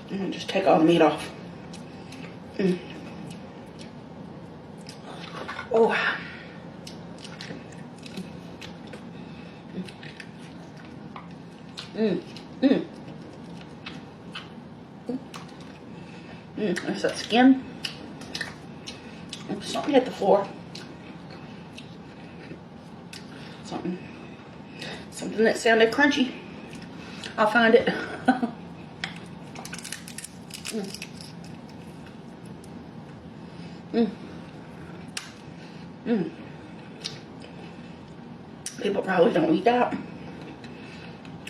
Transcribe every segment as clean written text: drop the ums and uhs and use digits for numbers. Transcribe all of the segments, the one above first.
And just take all the meat off. Oh. There's that skin. Oops, something hit the floor. Something that sounded crunchy. I'll find it. People probably don't eat that.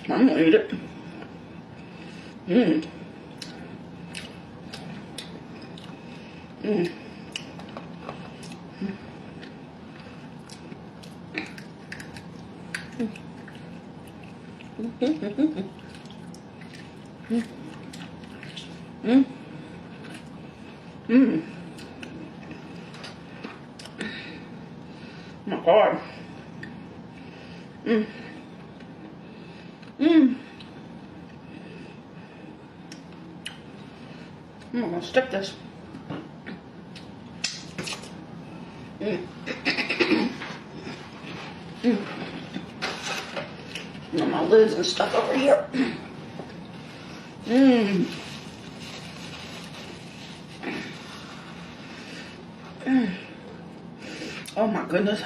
I'm gonna eat it. Oh my God. I'm gonna stick this. And my lids and stuff over here. Oh my goodness.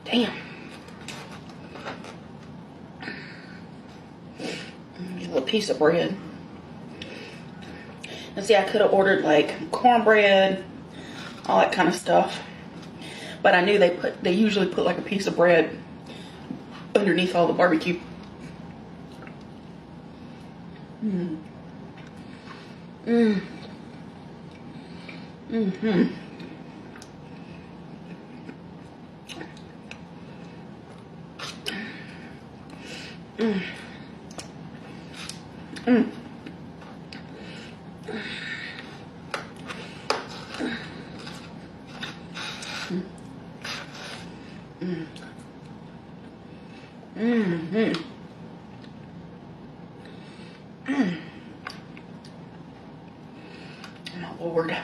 Damn. A little piece of bread. And see, I could have ordered like cornbread, all that kind of stuff. But I knew they usually put like a piece of bread underneath all the barbecue. My Lord.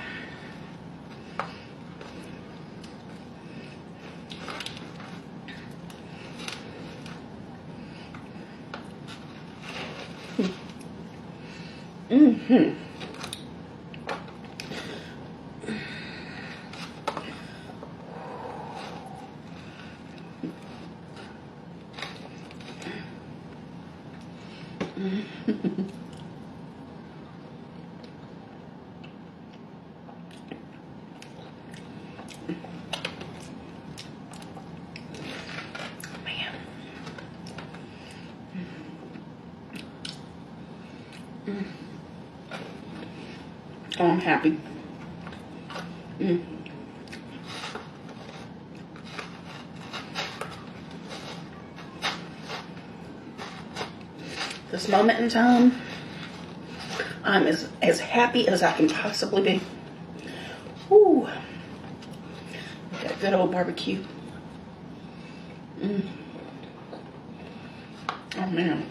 Oh, I'm happy. This moment in time, I'm as happy as I can possibly be. Woo. That good old barbecue. Oh man.